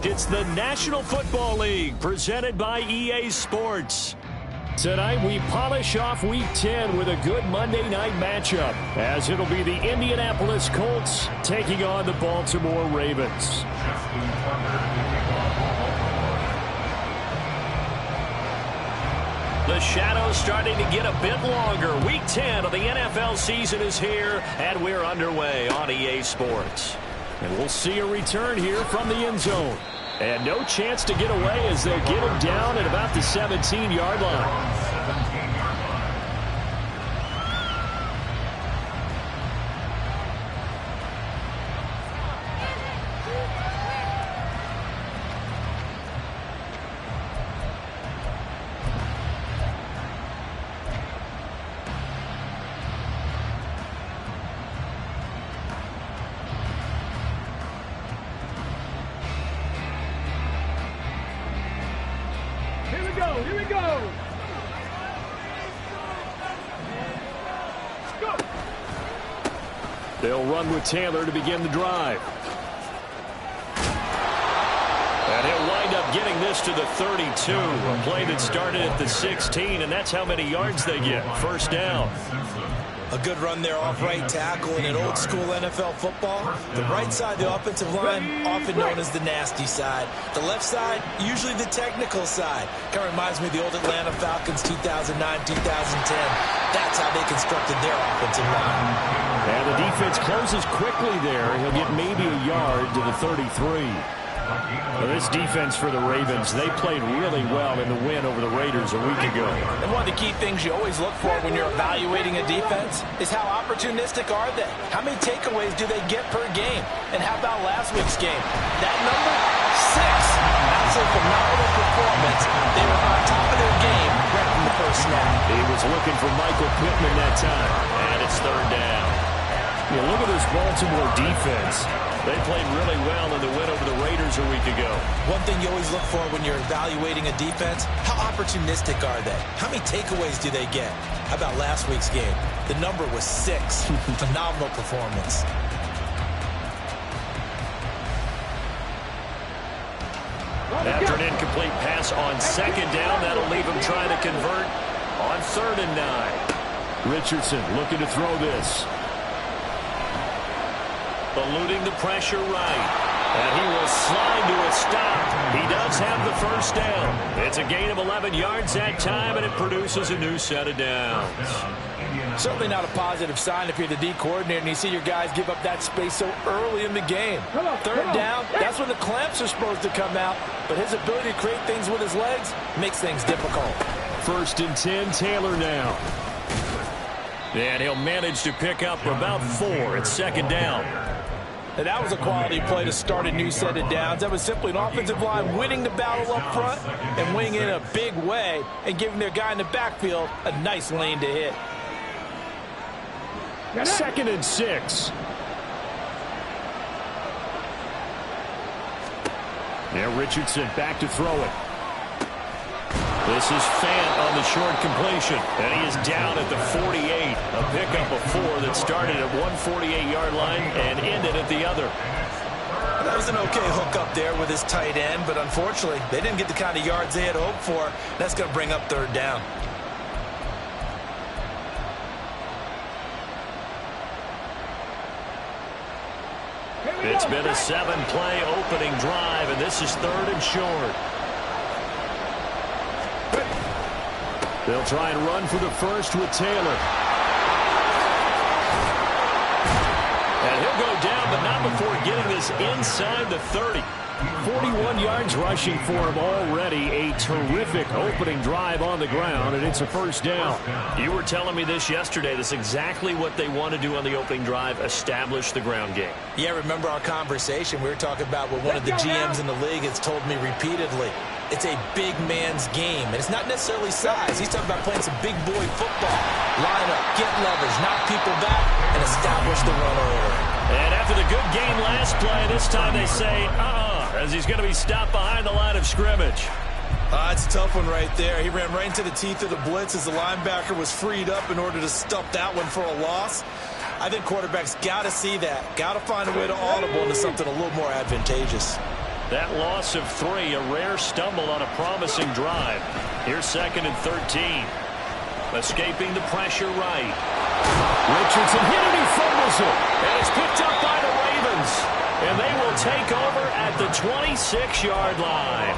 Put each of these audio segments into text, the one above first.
It's the National Football League presented by EA Sports. Tonight we polish off Week 10 with a good Monday night matchup, as it'll be the Indianapolis Colts taking on the Baltimore Ravens. The shadow's starting to get a bit longer. Week 10 of the NFL season is here, and we're underway on EA Sports. And we'll see a return here from the end zone. And no chance to get away as they'll get him down at about the 17-yard line. Here we go. They'll run with Taylor to begin the drive. And he'll wind up getting this to the 32. A play that started at the 16, and that's how many yards they get. First down. A good run there off right tackle in an old-school NFL football. The right side, the offensive line, often known as the nasty side. The left side, usually the technical side. Kind of reminds me of the old Atlanta Falcons 2009-2010. That's how they constructed their offensive line. And the defense closes quickly there. He'll get maybe a yard to the 33. Well, this defense for the Ravens, they played really well in the win over the Raiders a week ago. And one of the key things you always look for when you're evaluating a defense is how opportunistic are they? How many takeaways do they get per game? And how about last week's game? That number, 6. That's a phenomenal performance. They were on top of their game right from the first snap. He was looking for Michael Pittman that time. And it's third down. You look at this Baltimore defense. They played really well in the win over the Raiders a week ago. One thing you always look for when you're evaluating a defense, how opportunistic are they? How many takeaways do they get? How about last week's game? The number was 6. Phenomenal performance. After an incomplete pass on second down, that'll leave him trying to convert on 3rd and 9. Richardson looking to throw this. Eluding the pressure right. And he will slide to a stop. He does have the first down. It's a gain of 11 yards that time, and it produces a new set of downs. Certainly not a positive sign if you're the D coordinator and you see your guys give up that space so early in the game. Third down, that's when the clamps are supposed to come out. But his ability to create things with his legs makes things difficult. 1st and 10, Taylor now. And he'll manage to pick up about 4 at 2nd down. And that was a quality play to start a new set of downs. That was simply an offensive line winning the battle up front and winning in a big way and giving their guy in the backfield a nice lane to hit. 2nd and 6. Now Richardson back to throw it. This is Fant on the short completion, and he is down at the 48. A pickup of 4 that started at 148-yard line and ended at the other. That was an okay hook up there with his tight end, but unfortunately, they didn't get the kind of yards they had hoped for. That's going to bring up 3rd down. It's been a 7-play opening drive, and this is 3rd and short. They'll try and run for the first with Taylor. And he'll go down, but not before getting this inside the 30. 41 yards rushing for him already. A terrific opening drive on the ground, and it's a first down. You were telling me this yesterday. That's exactly what they want to do on the opening drive, establish the ground game. Yeah, remember our conversation? We were talking about what one of the GMs in the league has told me repeatedly. It's a big man's game, and it's not necessarily size. He's talking about playing some big boy football. Line up, get leverage, knock people back, and establish the run early. And after the good game last play, this time they say, as he's going to be stopped behind the line of scrimmage. It's a tough one right there. He ran right into the teeth of the blitz as the linebacker was freed up in order to stop that one for a loss. I think quarterbacks got to see that, got to find a way to audible into something a little more advantageous. That loss of 3, a rare stumble on a promising drive. Here's 2nd and 13. Escaping the pressure right. Richardson hit it, he fumbles it. And it's picked up by the Ravens. And they will take over at the 26-yard line.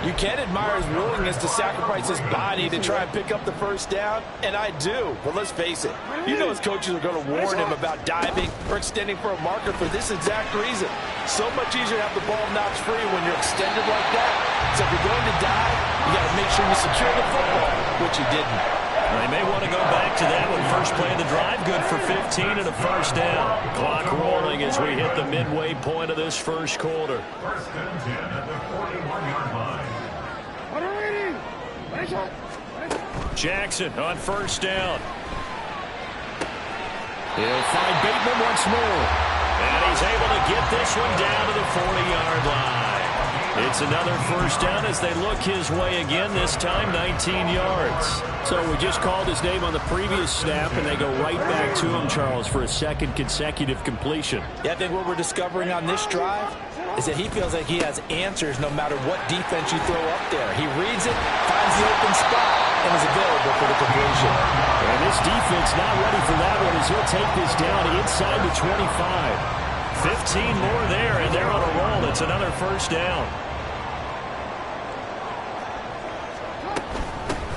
You can admire his willingness to sacrifice his body to try and pick up the first down, and I do. But let's face it, you know his coaches are going to warn him about diving or extending for a marker for this exact reason. So much easier to have the ball knocked free when you're extended like that. So if you're going to dive, you got to make sure you secure the football, which he didn't. They may want to go back to that one. First play of the drive, good for 15 and a first down. Clock rolling as we hit the midway point of this first quarter. 1st and 10 at the 41-yard line. Jackson on first down. He'll find Bateman once more. And he's able to get this one down to the 40-yard line. It's another first down as they look his way again, this time 19 yards. So we just called his name on the previous snap, and they go right back to him, Charles, for a second consecutive completion. Yeah, I think what we're discovering on this drive is that he feels like he has answers no matter what defense you throw up there. He reads it, finds the open spot, and is available for the completion. And this defense not ready for that one as he'll take this down inside the 25. 15 more there, and they're on a roll. It's another first down.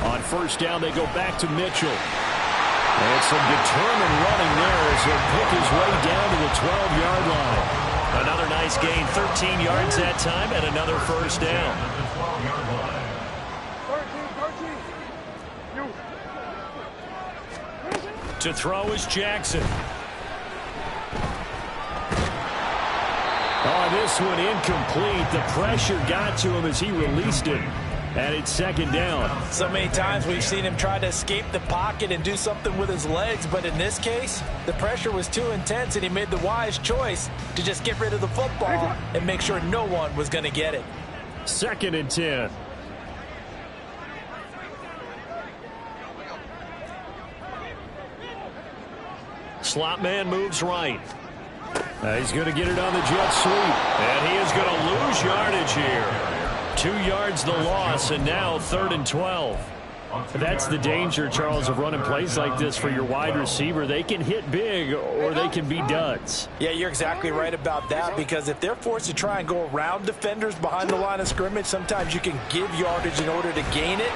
On first down, they go back to Mitchell. And some determined running there as he'll pick his way down to the 12-yard line. Another nice gain, 13 yards that time, and another first down. To throw is Jackson. Oh, this one incomplete. The pressure got to him as he released it. And it's second down. So many times we've seen him try to escape the pocket and do something with his legs, but in this case, the pressure was too intense and he made the wise choice to just get rid of the football and make sure no one was going to get it. 2nd and 10. Slot man moves right. He's going to get it on the jet sweep. And he is going to lose yardage here. 2 yards the loss, and now 3rd and 12. That's the danger, Charles, of running plays like this for your wide receiver. They can hit big or they can be duds. Yeah, you're exactly right about that, because if they're forced to try and go around defenders behind the line of scrimmage, sometimes you can give yardage in order to gain it.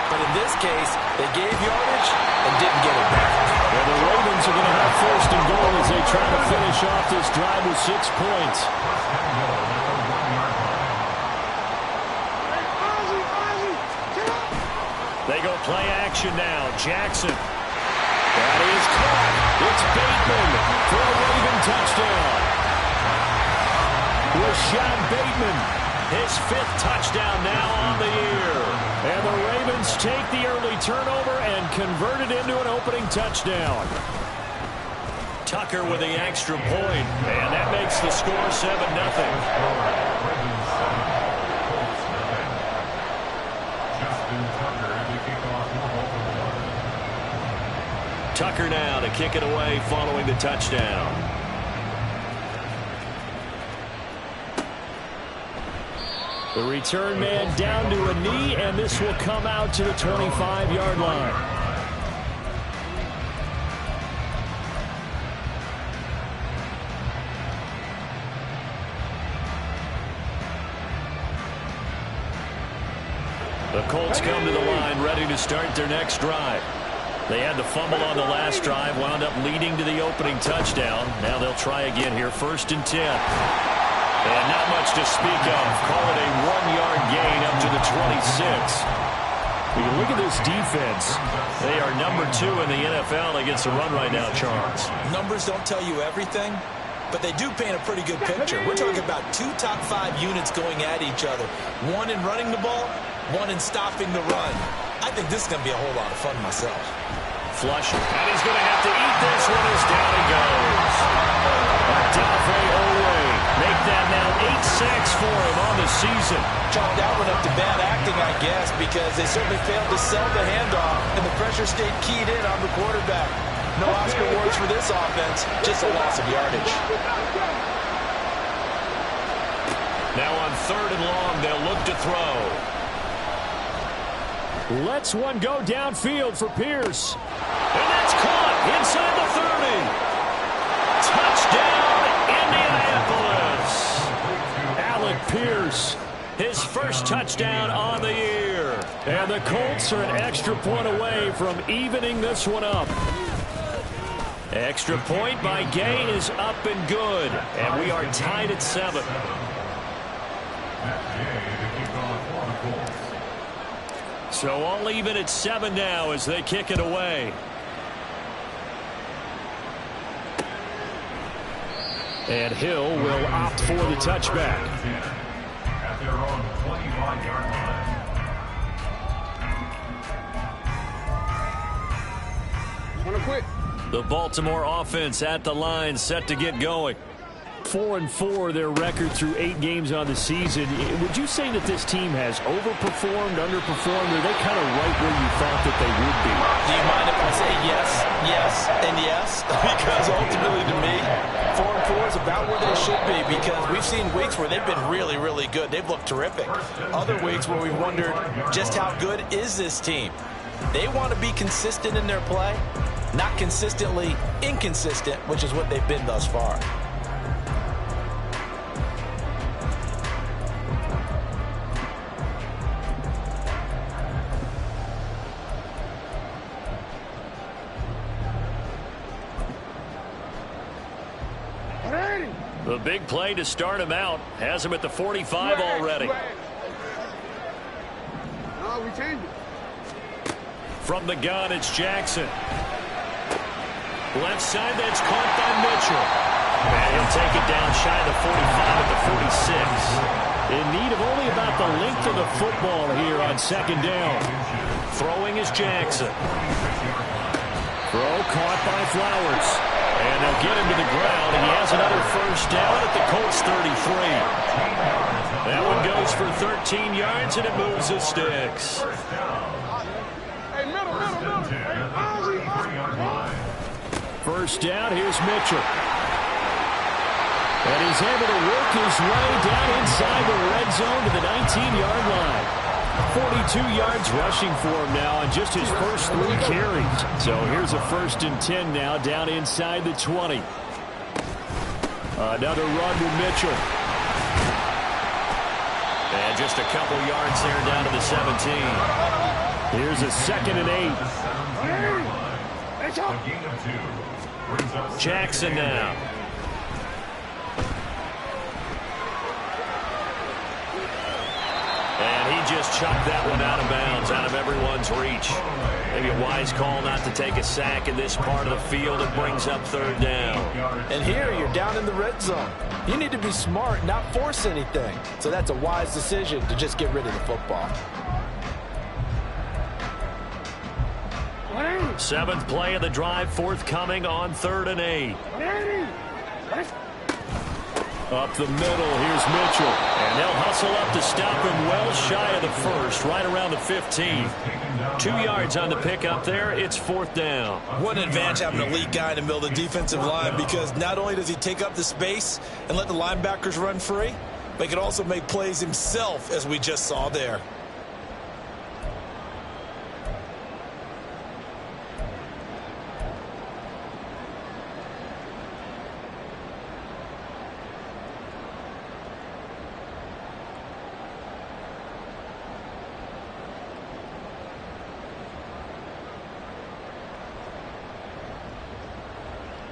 But in this case, they gave yardage and didn't get it back. Well, the Ravens are going to have 1st and goal as they try to finish off this drive with 6 points. They go play action now. Jackson. That is caught. It's Bateman for a Raven touchdown. Rashad Bateman, his 5th touchdown now on the year. And the Ravens take the early turnover and convert it into an opening touchdown. Tucker with the extra point, and that makes the score 7-0. Tucker now to kick it away following the touchdown. The return man down to a knee, and this will come out to the 25-yard line. The Colts come to the line ready to start their next drive. They had the fumble on the last drive, wound up leading to the opening touchdown. Now they'll try again here, 1st and 10. And not much to speak of. Call it a 1-yard gain up to the 26. When you look at this defense, they are number 2 in the NFL against the run right now, Charles. Numbers don't tell you everything, but they do paint a pretty good picture. We're talking about 2 top 5 units going at each other. 1 in running the ball, 1 in stopping the run. I think this is going to be a whole lot of fun myself. Flusher. And he's going to have to eat this one as down he goes. Adolphe Owe. Make that now 8 sacks for him on the season. Chalk that one up to bad acting, I guess, because they certainly failed to sell the handoff, and the pressure stayed keyed in on the quarterback. No Oscar awards for this offense, just a loss of yardage. Now on 3rd and long, they'll look to throw. Lets one go downfield for Pierce. And that's caught inside the 30. Touchdown, Indianapolis. Alec Pierce, his first touchdown on the year. And the Colts are an extra point away from evening this one up. Extra point by Gay is up and good. And we are tied at 7. So all even at 7 now as they kick it away. And Hill will opt for the touchback. At their own 25-yard line. Wanna quit? The Baltimore offense at the line, set to get going. 4-4 their record through 8 games on the season. Would you say that this team has overperformed, underperformed, or are they kind of right where you thought that they would be? Do you mind if I say yes, yes, and yes? Because ultimately to me, 4-4 is about where they should be, because we've seen weeks where they've been really, really good. They've looked terrific. Other weeks where we've wondered just how good is this team. They want to be consistent in their play, not consistently inconsistent, which is what they've been thus far. The big play to start him out has him at the 45 already. No, we changed it. From the gun, it's Jackson. Left side, that's caught by Mitchell. And he'll take it down shy of the 45 at the 46. In need of only about the length of the football here on 2nd down. Throwing is Jackson. Throw caught by Flowers. And they'll get him to the ground, and he has another first down at the Colts 33. That one goes for 13 yards, and it moves the sticks. Hey, middle. First down, here's Mitchell. And he's able to work his way down inside the red zone to the 19-yard line. 42 yards rushing for him now on just his first 3 carries. So here's a 1st and 10 now down inside the 20. Another run to Mitchell. And just a couple yards there down to the 17. Here's a 2nd and 8. Jackson now. And he just chucked that one out of bounds, out of everyone's reach. Maybe a wise call not to take a sack in this part of the field. It brings up 3rd down. And here you're down in the red zone. You need to be smart, not force anything. So that's a wise decision to just get rid of the football. 7th play of the drive forthcoming on 3rd and 8. Up the middle, here's Mitchell. And they'll hustle up to stop him well shy of the 1st, right around the 15. 2 yards on the pickup there. It's 4th down. What an advantage having an elite guy in the middle of the defensive line, because not only does he take up the space and let the linebackers run free, but he can also make plays himself, as we just saw there.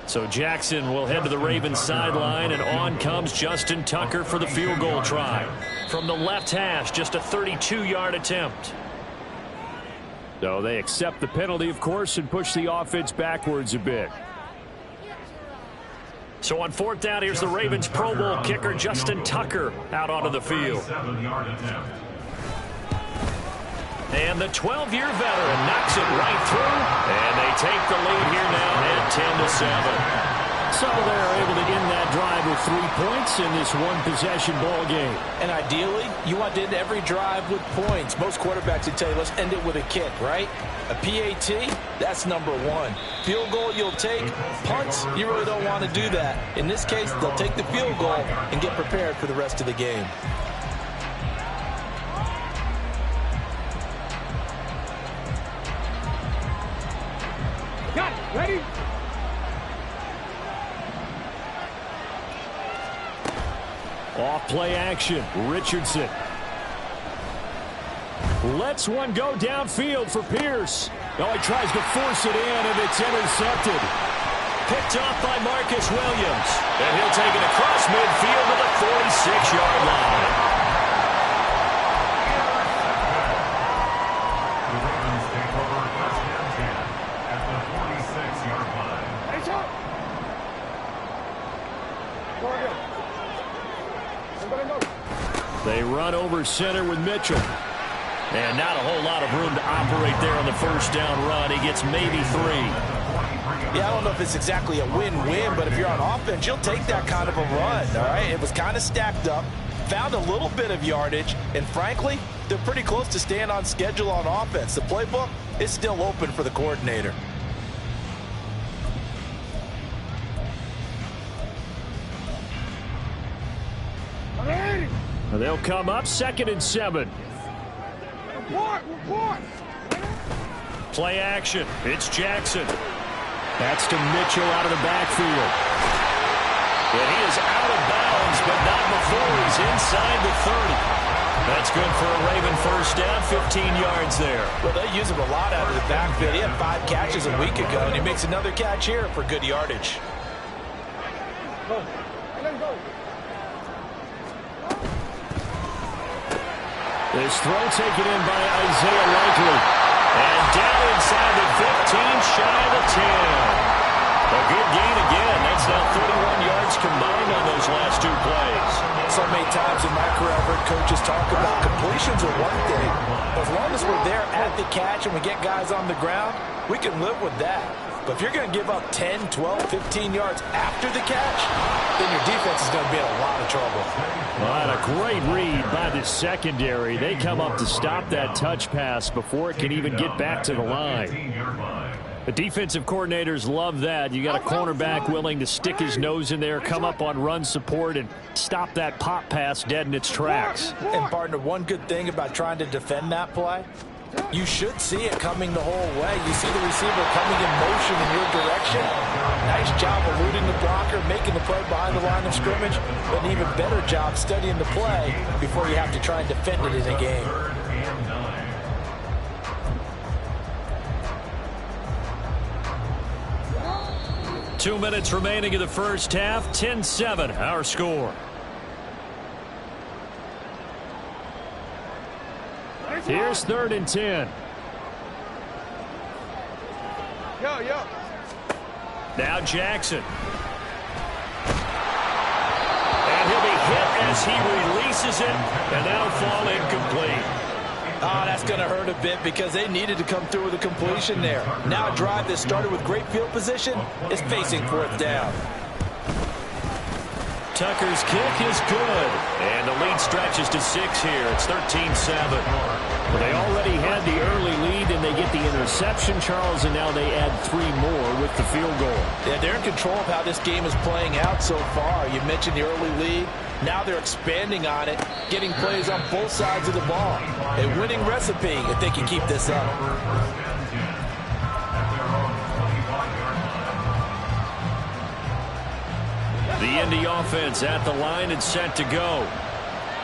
So Jackson will head to the Ravens sideline, and on comes Justin Tucker for the field goal try. From the left hash, just a 32-yard attempt. So they accept the penalty, of course, and push the offense backwards a bit. So on 4th down, here's the Ravens Pro Bowl kicker, Justin Tucker, out onto the field. And the 12-year veteran knocks it right through, and they take the lead here now at 10-7. So they're able to end that drive with 3 points in this one-possession ball game. And ideally, you want to end every drive with points. Most quarterbacks would tell you, let's end it with a kick, right? A PAT, that's number 1. Field goal you'll take. Punts, you really don't want to do that. In this case, they'll take the field goal and get prepared for the rest of the game. Got it. Ready? Off play action. Richardson lets one go downfield for Pierce. Oh, he tries to force it in, and it's intercepted. Picked off by Marcus Williams. And he'll take it across midfield to the 46-yard line. The Ravens take over first and 10 at the 46-yard line. Hey, shot. Go again. They run over center with Mitchell. And not a whole lot of room to operate there on the first down run. He gets maybe 3. Yeah, I don't know if it's exactly a win-win, but if you're on offense, you'll take that kind of a run, all right? It was kind of stacked up, found a little bit of yardage, and frankly, they're pretty close to staying on schedule on offense. The playbook is still open for the coordinator. They'll come up 2nd and 7. Report. Play action. It's Jackson. That's to Mitchell out of the backfield. And he is out of bounds, but not before he's inside the 30. That's good for a Raven first down, 15 yards there. Well, they use him a lot out of the backfield. He had 5 catches a week ago, and he makes another catch here for good yardage. Go. Let's go. This throw taken in by Isaiah Likely. And down inside the 15, shy of the 10. A good gain again. That's now 31 yards combined on those last 2 plays. So many times in my career, I've heard coaches talk about completions are one thing. As long as we're there at the catch and we get guys on the ground, we can live with that. But if you're going to give up 10, 12, 15 yards after the catch, then your defense is going to be in a lot of trouble. Well, a great read by the secondary. They come up to stop that touch pass before it can even get back to the line. The defensive coordinators love that. You got a cornerback willing to stick his nose in there, come up on run support, and stop that pop pass dead in its tracks. And, partner, one good thing about trying to defend that play, you should see it coming the whole way. You see the receiver coming in motion in your direction. Nice job eluding the blocker, making the play behind the line of scrimmage, but an even better job studying the play before you have to try and defend it in a game. 2 minutes remaining in the first half. 10-7, our score. Here's 3rd and 10. Yeah. Now Jackson. And he'll be hit as he releases it, and that'll fall incomplete. Oh, that's going to hurt a bit because they needed to come through with a completion there. Now a drive that started with great field position is facing 4th down. Tucker's kick is good. And the lead stretches to 6 here. It's 13-7. Well, they already had the early lead, and they get the interception, Charles, and now they add 3 more with the field goal. Yeah, they're in control of how this game is playing out so far. You mentioned the early lead. Now they're expanding on it, getting plays on both sides of the ball. A winning recipe if they can keep this up. The Indy offense at the line and set to go.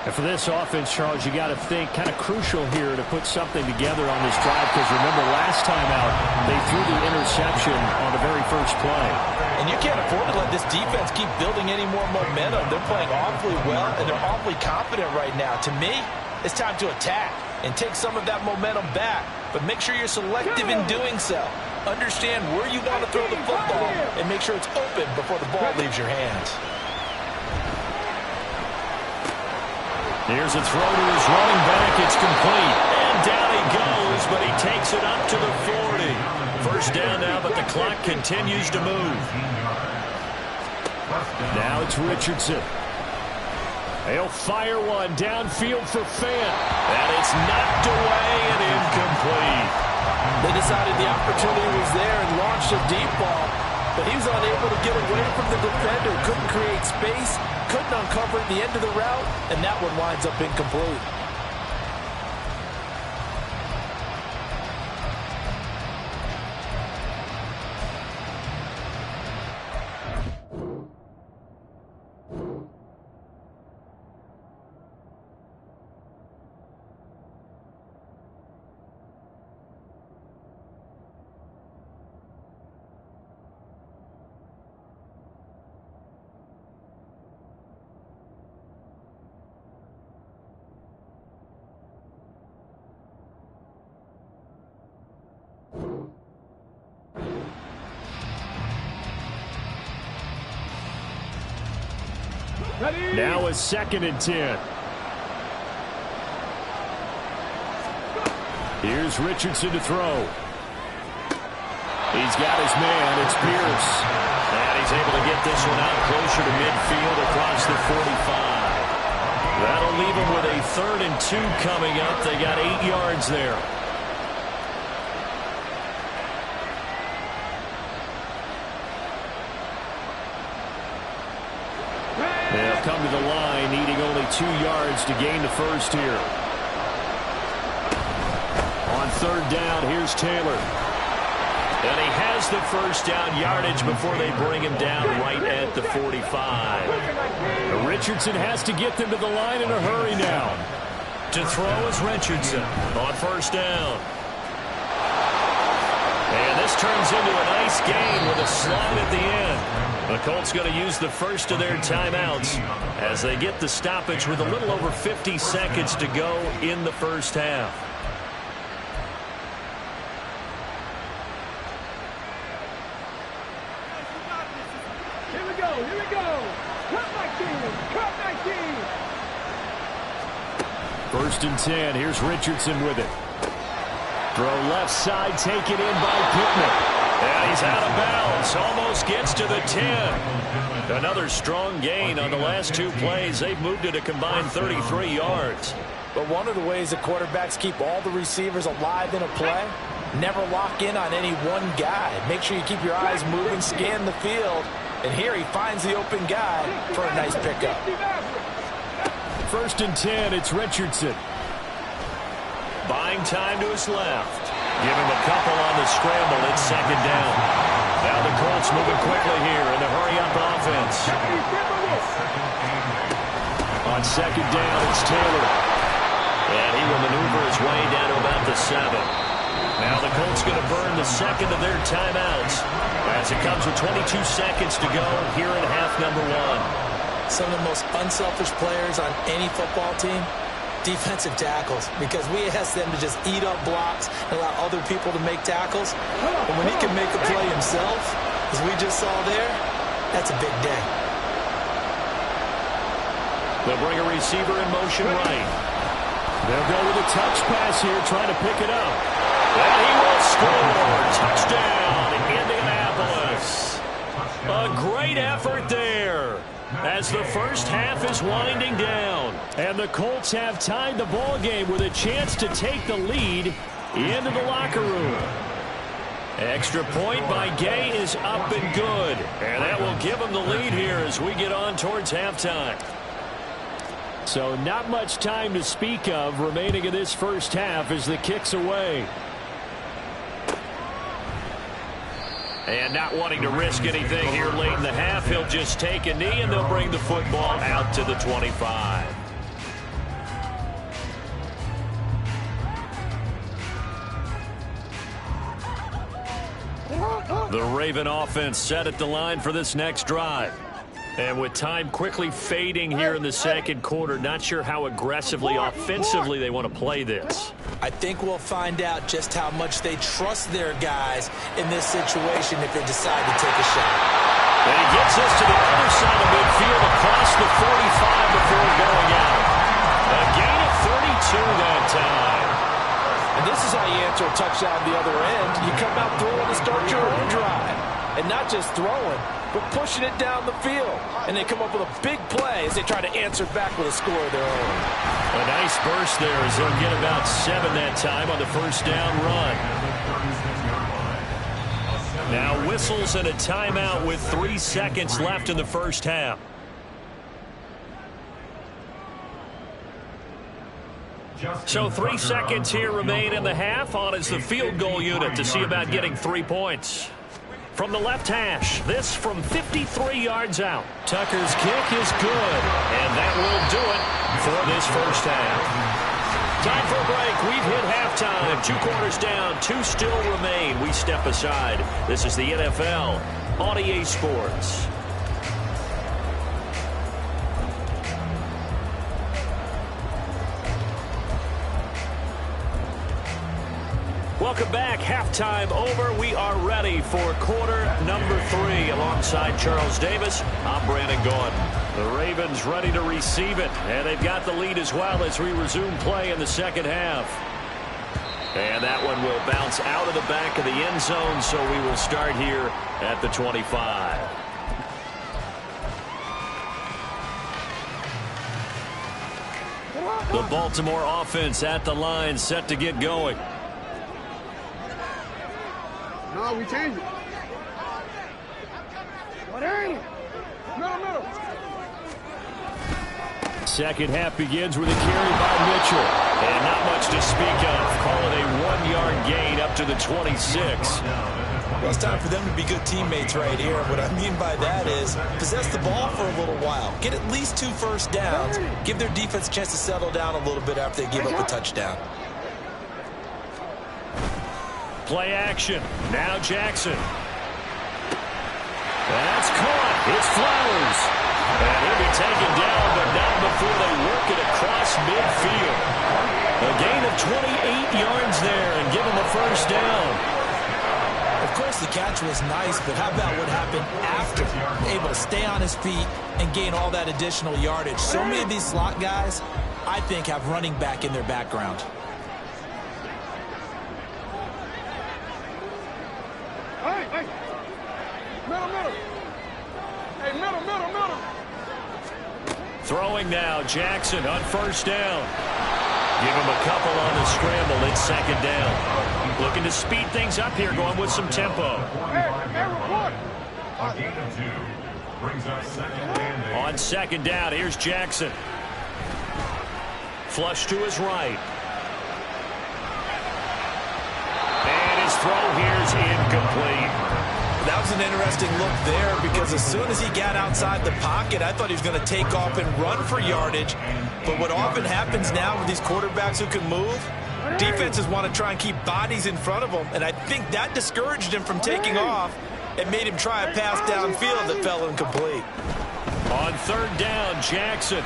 And for this offense, Charles, you got to think kind of crucial here to put something together on this drive, because remember last time out they threw the interception on the very first play. And you can't afford to let this defense keep building any more momentum. They're playing awfully well, and they're awfully confident right now. To me, it's time to attack and take some of that momentum back. But make sure you're selective in doing so. Understand where you want to throw the football and make sure it's open before the ball leaves your hands. Here's a throw to his running back. It's complete. And down he goes, but he takes it up to the 40. First down now, but the clock continues to move. Now it's Richardson. He'll fire one downfield for Fant. And it's knocked away and incomplete. They decided the opportunity was there and launched a deep ball, but he was unable to get away from the defender. Couldn't create space, couldn't uncover at the end of the route, and that one winds up incomplete. Now a 2nd and 10. Here's Richardson to throw. He's got his man. It's Pierce. And he's able to get this one out closer to midfield across the 45. That'll leave him with a 3rd and 2 coming up. They got 8 yards there. They'll come to the line, needing only 2 yards to gain the first here. On 3rd down, here's Taylor. And he has the first down yardage before they bring him down right at the 45. Richardson has to get them to the line in a hurry now. To throw is Richardson on 1st down. And this turns into a nice gain with a slide at the end. The Colts going to use the first of their timeouts as they get the stoppage with a little over 50 seconds to go in the first half. Here we go, here we go. Cut my team, cut my team. 1st and 10, here's Richardson with it. Throw left side, taken in by Pittman. And he's out of bounds, almost gets to the 10. Another strong gain on the last 2 plays. They've moved it a combined 33 yards. But one of the ways that quarterbacks keep all the receivers alive in a play, never lock in on any one guy. Make sure you keep your eyes moving, scan the field. And here he finds the open guy for a nice pickup. 1st and 10, it's Richardson. Buying time to his left. Give him a couple on the scramble. It's 2nd down. Now the Colts moving quickly here in the hurry-up offense. On 2nd down, it's Taylor. And he will maneuver his way down to about the 7. Now the Colts going to burn the 2nd of their timeouts as it comes with 22 seconds to go here in half number 1. Some of the most unselfish players on any football team, defensive tackles, because we ask them to just eat up blocks and allow other people to make tackles. And when he can make a play himself, as we just saw there, that's a big day. They'll bring a receiver in motion right. They'll go with a touch pass here, trying to pick it up. And he will score. Touchdown, Indianapolis. A great effort there as the first half is winding down. And the Colts have tied the ball game with a chance to take the lead into the locker room. Extra point by Gay is up and good. And that will give them the lead here as we get on towards halftime. So not much time to speak of remaining in this first half as the kick's away. And not wanting to risk anything here late in the half, he'll just take a knee and they'll bring the football out to the 25. The Raven offense set at the line for this next drive. And with time quickly fading here in the second quarter, not sure how aggressively, offensively they want to play this. I think we'll find out just how much they trust their guys in this situation if they decide to take a shot. And he gets us to the other side of midfield across the 45 before going out. A gain of 32 that time. And this is how you answer a touchdown the other end. You come out throwing to start your own drive. and not just throwing, but pushing it down the field. And they come up with a big play as they try to answer back with a score of their own. A nice burst there as they'll get about 7 that time on the first down run. Now whistles and a timeout with 3 seconds left in the first half. So 3 seconds here remain in the half. On is the field goal unit to see about getting 3 points. From the left hash, this from 53 yards out. Tucker's kick is good, and that will do it for this first half. Time for a break. We've hit halftime. 2 quarters down, 2 still remain. We step aside. This is the NFL on EA Sports. Welcome back. Halftime over. We are ready for quarter number 3. Alongside Charles Davis, I'm Brandon Gordon. The Ravens ready to receive it, and they've got the lead as well as we resume play in the second half. And that one will bounce out of the back of the end zone, so we will start here at the 25. The Baltimore offense at the line, set to get going. No, we change it. What ain't it? Middle. Second half begins with a carry by Mitchell. And not much to speak of. Call it a 1-yard gain up to the 26. Well, it's time for them to be good teammates right here. What I mean by that is possess the ball for a little while. Get at least 2 first downs. Give their defense a chance to settle down a little bit after they give up a touchdown. Play action. Now Jackson. That's caught. It's Flowers. And he'll be taken down, but not before they work it across midfield. A gain of 28 yards there and give him a first down. Of course, the catch was nice, but how about what happened after? Able to stay on his feet and gain all that additional yardage. So many of these slot guys, I think, have running back in their background. Hey. Middle. Hey, middle. Throwing now, Jackson on first down. Give him a couple on the scramble. It's second down. Looking to speed things up here, going with some tempo. Hey, report. A gain of 2 brings us second and 8. On second down, here's Jackson. Flush to his right. And his throw here is incomplete. That was an interesting look there because as soon as he got outside the pocket, I thought he was going to take off and run for yardage. But what often happens now with these quarterbacks who can move, defenses want to try and keep bodies in front of them. And I think that discouraged him from taking off and made him try a pass downfield that fell incomplete. On third down, Jackson.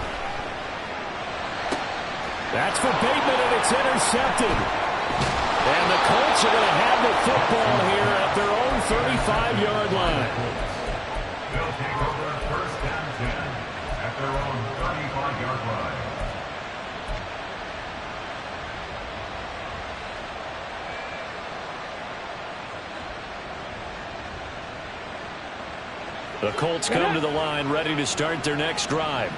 That's for Bateman, and it's intercepted. And the Colts are going to have the football here at their own 35-yard line. They'll take over first and 10 at their own 35-yard line. The Colts come to the line ready to start their next drive.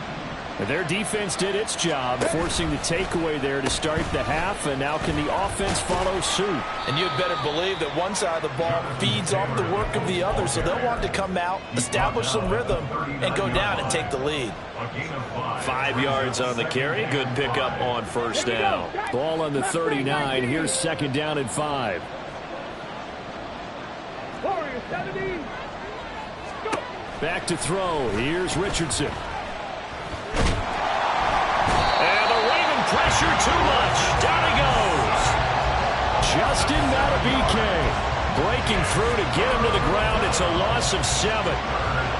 Their defense did its job, forcing the takeaway there to start the half, and now can the offense follow suit? And you'd better believe that one side of the ball feeds off the work of the other, so they'll want to come out, establish some rhythm, and go down and take the lead. 5 yards on the carry. Good pickup on first down. Ball on the 39. Here's second down and 5. Warriors, 17. Go. Back to throw. Here's Richardson. Pressure too much. Down he goes. Justin Madubuike breaking through to get him to the ground. It's a loss of 7.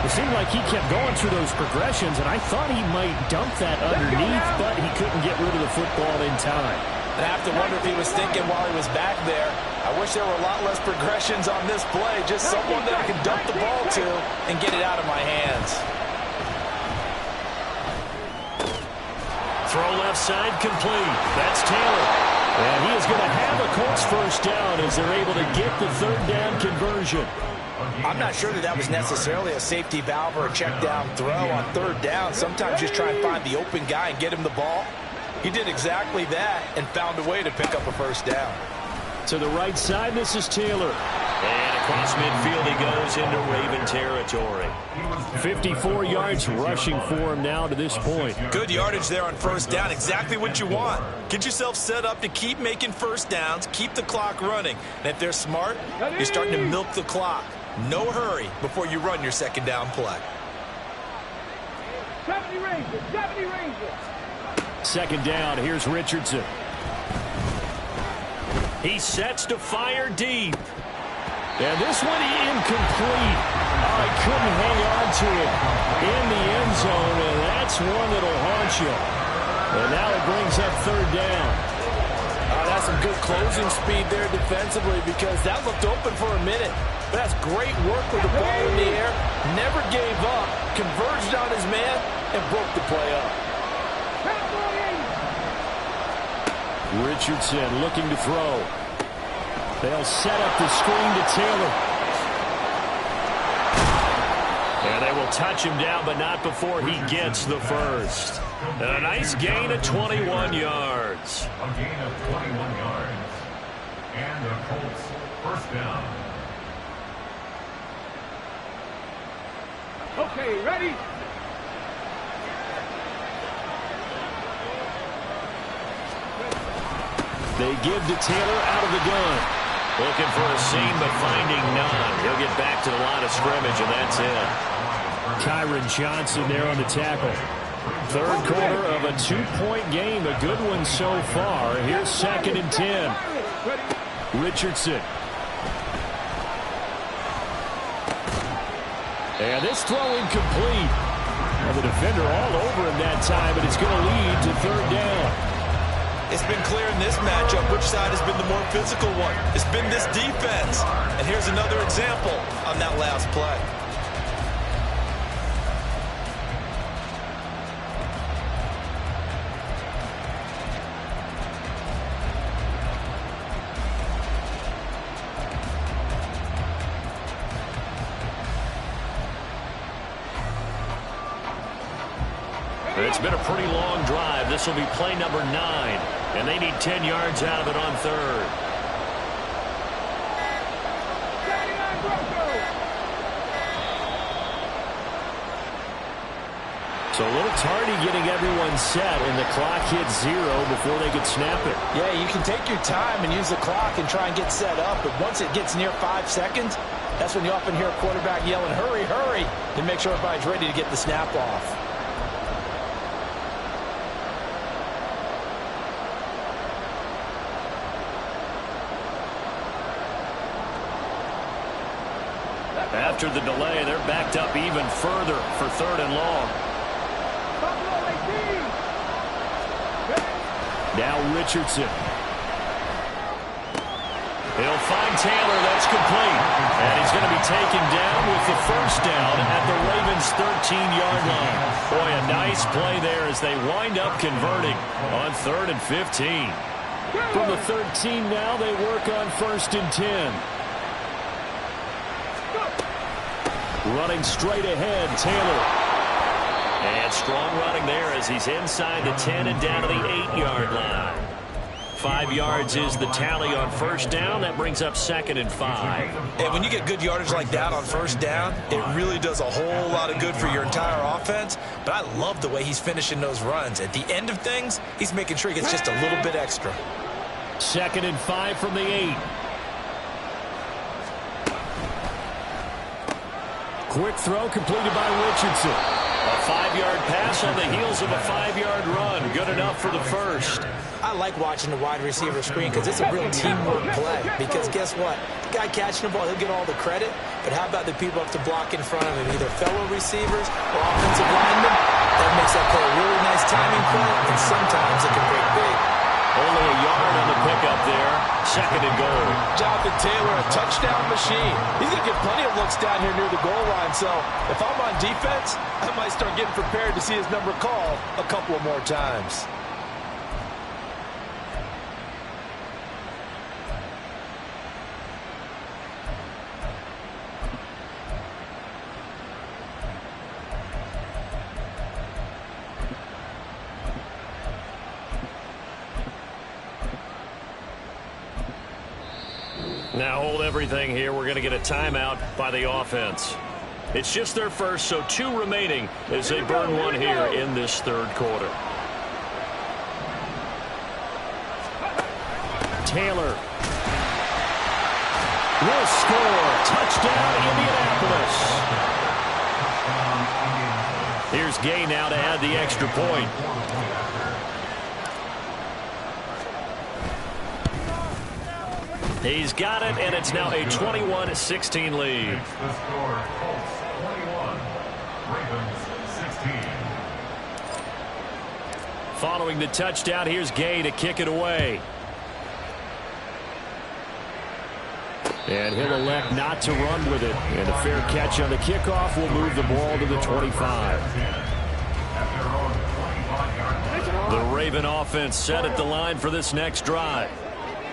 It seemed like he kept going through those progressions, and I thought he might dump that underneath, but he couldn't get rid of the football in time. And I have to wonder if he was thinking while he was back there, I wish there were a lot less progressions on this play. Just someone that I could dump the ball to and get it out of my hands. Throw left side complete. That's Taylor. And he is going to have a Colts first down as they're able to get the third down conversion. I'm not sure that was necessarily a safety valve or a check down throw on third down. Sometimes just try and find the open guy and get him the ball. He did exactly that and found a way to pick up a first down. To the right side, this is Taylor. And across midfield he goes into Raven territory. 54 yards rushing for him now to this point. Good yardage there on first down. Exactly what you want. Get yourself set up to keep making first downs, keep the clock running. And if they're smart, you're starting to milk the clock. No hurry before you run your second down play. 70 Rangers, 70 Rangers. Second down, here's Richardson. He sets to fire deep. And this one incomplete. Oh, he couldn't hang on to it in the end zone, and that's one that'll haunt you. And now it brings up third down. That's some good closing speed there defensively because that looked open for a minute. But that's great work with the ball in the air. Never gave up, converged on his man, and broke the play up. Richardson looking to throw. They'll set up the screen to Taylor. And they will touch him down, but not before he gets the first. And a nice gain of 21 yards. A gain of 21 yards. And the Colts first down. Okay, ready? They give to Taylor out of the gun. Looking for a seam, but finding none. He'll get back to the line of scrimmage, and that's it. Kyron Johnson there on the tackle. Third quarter of a 2-point game. A good one so far. Here's 2nd and 10. Richardson. And this throw incomplete. Well, the defender all over him that time, but it's going to lead to third down. It's been clear in this matchup which side has been the more physical one. It's been this defense. And here's another example on that last play. It's been a pretty long drive. This will be play number 9. And they need 10 yards out of it on third. So a little tardy getting everyone set, and the clock hits 0 before they could snap it. Yeah, you can take your time and use the clock and try and get set up, but once it gets near 5 seconds, that's when you often hear a quarterback yelling, hurry, hurry, to make sure everybody's ready to get the snap off. After the delay, they're backed up even further for third and long. Now Richardson. He'll find Taylor. That's complete. And he's going to be taken down with the first down at the Ravens' 13-yard line. Boy, a nice play there as they wind up converting on 3rd and 15. From the 13 now, they work on 1st and 10. Running straight ahead, Taylor. And strong running there as he's inside the 10 and down to the 8-yard line. 5 yards is the tally on first down. That brings up 2nd and 5. And when you get good yardage like that on first down, it really does a whole lot of good for your entire offense. But I love the way he's finishing those runs. At the end of things, he's making sure he gets just a little bit extra. 2nd and 5 from the 8. Quick throw completed by Richardson. A 5-yard pass on the heels of a 5-yard run. Good enough for the first. I like watching the wide receiver screen because it's a real teamwork play. Because guess what? The guy catching the ball, he'll get all the credit. But how about the people up to block in front of him? Either fellow receivers or offensive linemen. That makes that play a really nice timing play. And sometimes it can break big. Only a yard on the pickup there. 2nd and goal. Jonathan Taylor, a touchdown machine. He's going to get plenty of looks down here near the goal line. So if I'm on defense, I might start getting prepared to see his number called a couple of more times. Now hold everything here. We're going to get a timeout by the offense. It's just their first, so 2 remaining as they burn one here in this third quarter. Taylor will score. Touchdown, Indianapolis. Here's Gay now to add the extra point. He's got it, and it's now a 21-16 lead. The score, Colts 21, Ravens 16. Following the touchdown, here's Gay to kick it away. And he'll elect not to run with it. And a fair catch on the kickoff will move the ball to the 25. The Raven offense set at the line for this next drive.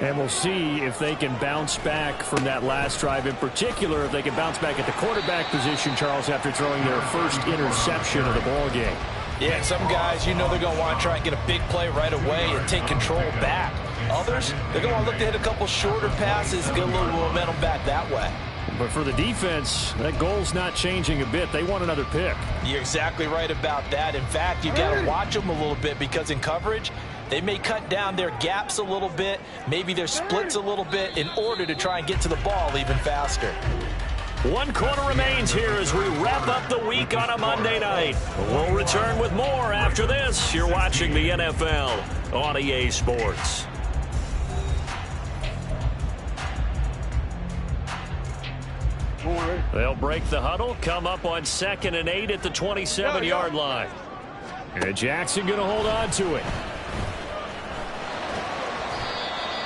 And we'll see if they can bounce back from that last drive. In particular, if they can bounce back at the quarterback position, Charles, after throwing their first interception of the ball game. Yeah, some guys, you know they're going to want to try and get a big play right away and take control back. Others, they're going to want to look to hit a couple shorter passes, get a little momentum back that way. But for the defense, that goal's not changing a bit. They want another pick. You're exactly right about that. In fact, you've got to watch them a little bit because in coverage, they may cut down their gaps a little bit, maybe their splits a little bit in order to try and get to the ball even faster. 1 quarter remains here as we wrap up the week on a Monday night. We'll return with more after this. You're watching the NFL on EA Sports. They'll break the huddle, come up on 2nd and 8 at the 27-yard line. And Jackson going to hold on to it.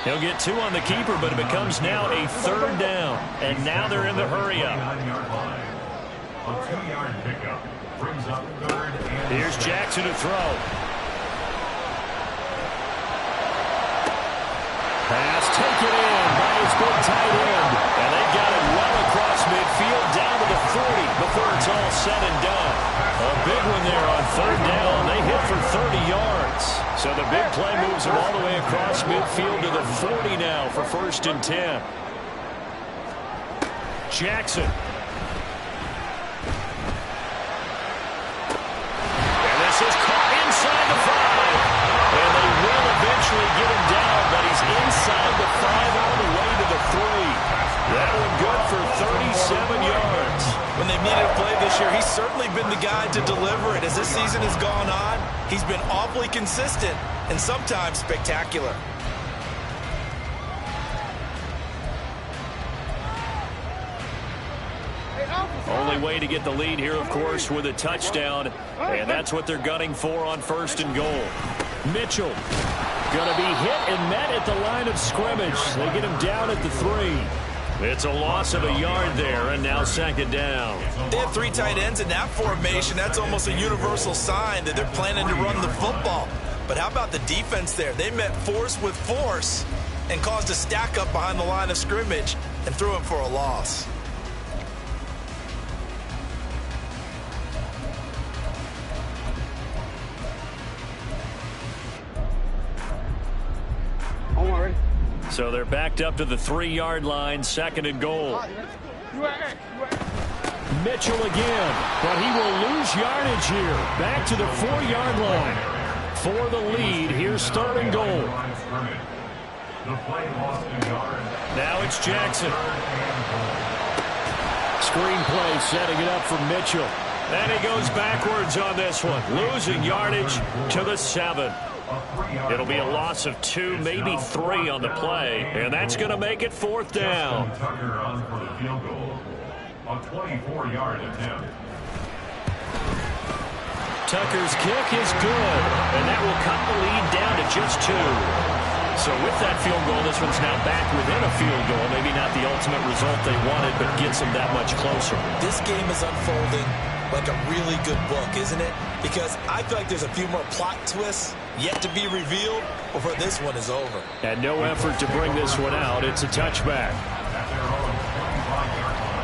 He'll get 2 on the keeper, but it becomes now a 3rd down. And now they're in the hurry-up. A 2-yard pickup brings up 3rd and Here's Jackson to throw. Pass taken in by his big tight end. And they got it well across midfield down to the 40 before it's all said and done. A big one there on 3rd down. They hit for 30 yards. So the big play moves them all the way across midfield to the 40 now for 1st and 10. Jackson. And this is caught inside the 5. And they will eventually get him down, but he's inside the 5 all the way to the 3. That one good for 37 yards. When they've needed a play this year, he's certainly been the guy to deliver it. As this season has gone on, he's been awfully consistent and sometimes spectacular. Only way to get the lead here, of course, with a touchdown. And that's what they're gunning for on 1st and goal. Mitchell going to be hit and met at the line of scrimmage. They get him down at the 3. It's a loss of a yard there, and now 2nd down. They have 3 tight ends in that formation. That's almost a universal sign that they're planning to run the football. But how about the defense there? They met force with force and caused a stack up behind the line of scrimmage and threw him for a loss. So they're backed up to the 3-yard line, 2nd and goal. Mitchell again, but he will lose yardage here. Back to the 4-yard line. For the lead, here's 3rd and goal. Now it's Jackson. Screen play setting it up for Mitchell. And he goes backwards on this one, losing yardage to the 7. It'll be a loss of 2, maybe 3 on the play, and that's going to make it 4th down. Tucker on for the field goal. A 24-yard attempt. Tucker's kick is good, and that will cut the lead down to just 2. So with that field goal, this one's now back within a field goal. Maybe not the ultimate result they wanted, but gets them that much closer. This game is unfolding like a really good book, isn't it? Because I feel like there's a few more plot twists yet to be revealed before this one is over. And no effort to bring this one out. It's a touchback. At their own 25-yard line.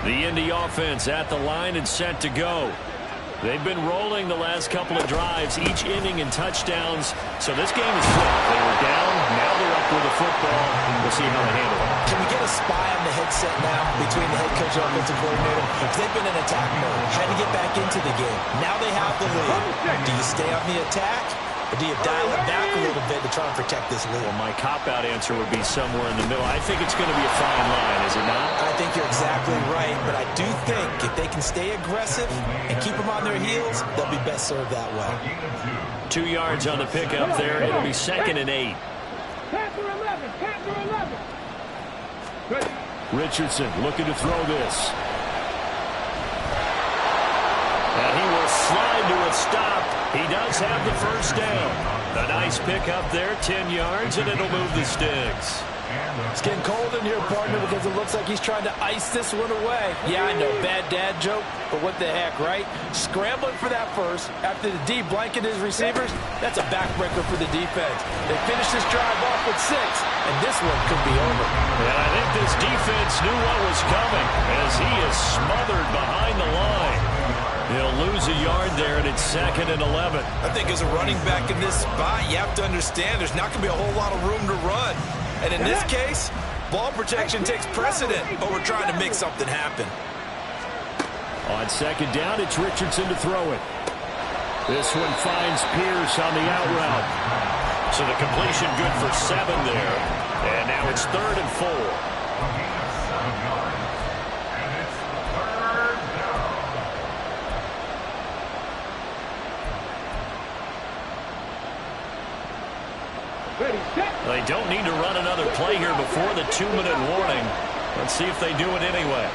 The Indy offense at the line and set to go. They've been rolling the last couple of drives, each inning in touchdowns. So this game is flipped. They were down, now they're up with the football. We'll see how they handle it. Can we get a spy on the headset now between the head coach and offensive coordinator? Because they've been in attack mode, trying to get back into the game. Now they have the lead. Do you stay on the attack, or do you dial it back a little bit to try and protect this lead? Well, my cop-out answer would be somewhere in the middle. I think it's going to be a fine line, is it not? I think you're exactly right, but I do think if they can stay aggressive and keep them on their heels, they'll be best served that way. 2 yards on the pickup there. It'll be 2nd and 8. Pass or 11. Pass or 11. Ready. Richardson looking to throw this. And he will slide to a stop. He does have the first down. A nice pickup there, 10 yards, and it'll move the sticks. It's getting cold in here, partner, because it looks like he's trying to ice this one away. Yeah, I know, bad dad joke, but what the heck, right? Scrambling for that first after the D blanketed his receivers, that's a backbreaker for the defense. They finished this drive off with 6, and this one could be over. And I think this defense knew what was coming as he is smothered behind the line. He'll lose a yard there, and it's 2nd and 11. I think as a running back in this spot, you have to understand there's not going to be a whole lot of room to run. And in this case, ball protection takes precedent over trying to make something happen. On 2nd down, it's Richardson to throw it. This one finds Pierce on the out route. So the completion good for 7 there. And now it's 3rd and 4. They don't need to run another play here before the 2-minute warning. Let's see if they do it anyway.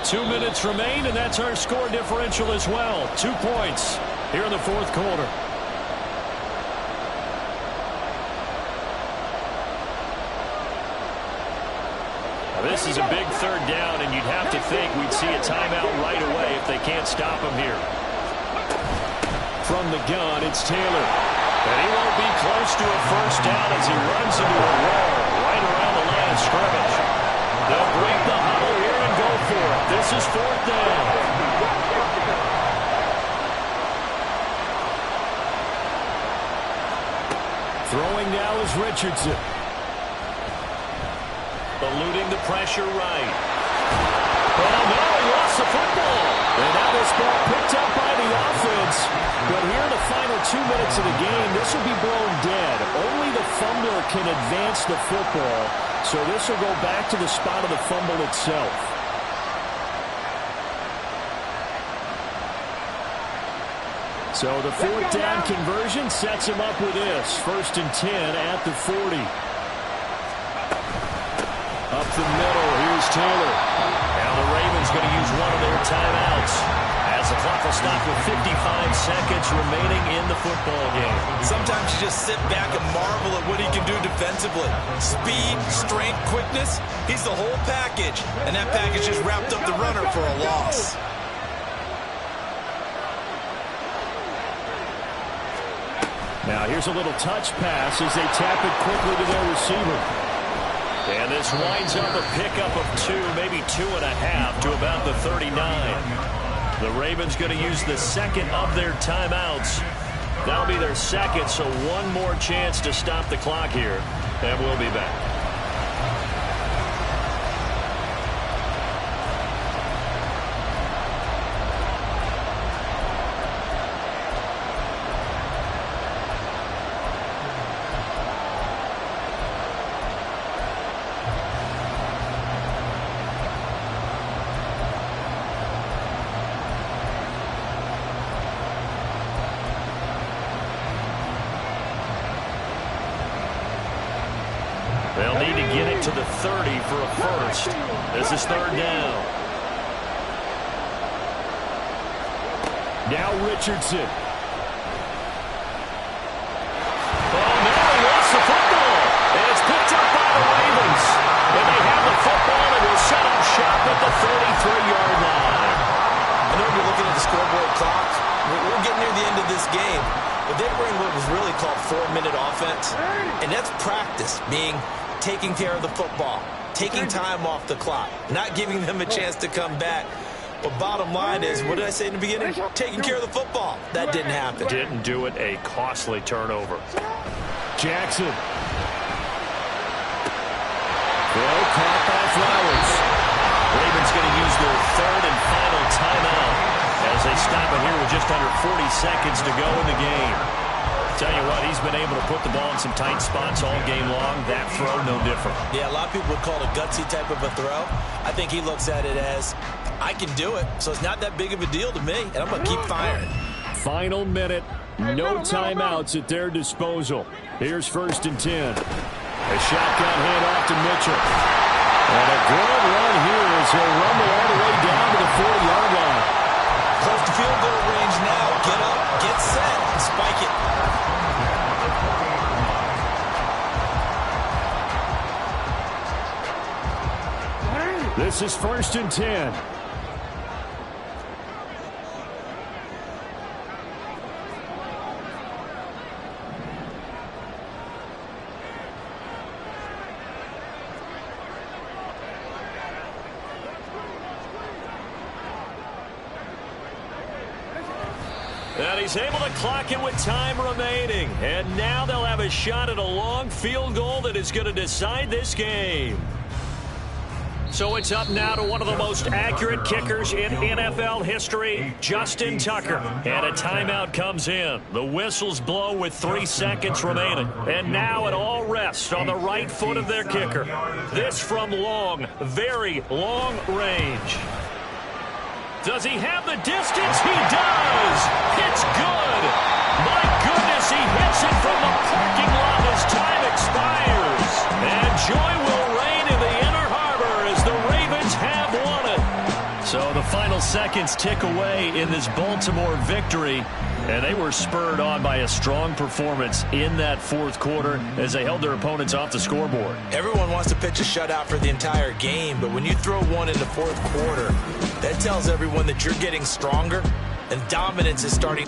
Two minutes remain, and that's our score differential as well. 2 points here in the 4th quarter. This is a big 3rd down, and you'd have to think we'd see a timeout right away if they can't stop him here. From the gun, it's Taylor. And he won't be close to a first down as he runs into a wall right around the line of scrimmage. They'll break the huddle here and go for it. This is 4th down. Throwing now is Richardson. Eluding the pressure right. Oh, no, he lost the football. And now this ball picked up by the offense. But here in the final 2 minutes of the game, this will be blown dead. Only the fumbler can advance the football. So this will go back to the spot of the fumble itself. So the 4th down conversion sets him up with this. 1st and 10 at the 40. Up the middle, here's Taylor. Now the Ravens going to use one of their timeouts as the clock will stop with 55 seconds remaining in the football game. Sometimes you just sit back and marvel at what he can do defensively. Speed, strength, quickness, he's the whole package. And that package just wrapped up the runner for a loss. Now here's a little touch pass as they tap it quickly to their receiver. And this winds up a pickup of 2, maybe 2.5 to about the 39. The Ravens going to use the 2nd of their timeouts. That'll be their 2nd, so one more chance to stop the clock here. And we'll be back. They'll need to get it to the 30 for a first. This is 3rd down. Now Richardson. Oh, no, he lost the football. And it's picked up by the Ravens. And they have the football and will set up shop at the 33-yard line. clock. We're getting near the end of this game, but they bring what was really called 4-minute offense, and that's practice, being taking care of the football, taking time off the clock, not giving them a chance to come back. But bottom line is, what did I say in the beginning? Taking care of the football. That didn't happen. Didn't do it. A costly turnover. Jackson. Throw caught by Flowers. Ravens going to use their third and final timeout as they stop it here with just under 40 seconds to go in the game. Tell you what, he's been able to put the ball in some tight spots all game long. That throw, no different. Yeah, a lot of people would call it a gutsy type of a throw. I think he looks at it as, I can do it, so it's not that big of a deal to me, and I'm going to keep firing. Final minute, no timeouts at their disposal. Here's 1st and 10. A shotgun handoff to Mitchell. And a good run here as he'll rumble all the way down to the 40-yard line. Close to field goal range now. Get up, get set, and spike it. This is 1st and 10. And he's able to clock it with time remaining. And now they'll have a shot at a long field goal that is going to decide this game. So it's up now to one of the most accurate kickers in NFL history, Justin Tucker. And a timeout comes in. The whistles blow with 3 seconds remaining. And now it all rests on the right foot of their kicker. This from long, very long range. Does he have the distance? He does! It's good! My goodness, he hits it from the parking lot as time expires. And joy will reign in the Inner Harbor as the Ravens have won it. So the final seconds tick away in this Baltimore victory. And they were spurred on by a strong performance in that 4th quarter as they held their opponents off the scoreboard. Everyone wants to pitch a shutout for the entire game, but when you throw one in the 4th quarter, that tells everyone that you're getting stronger and dominance is starting.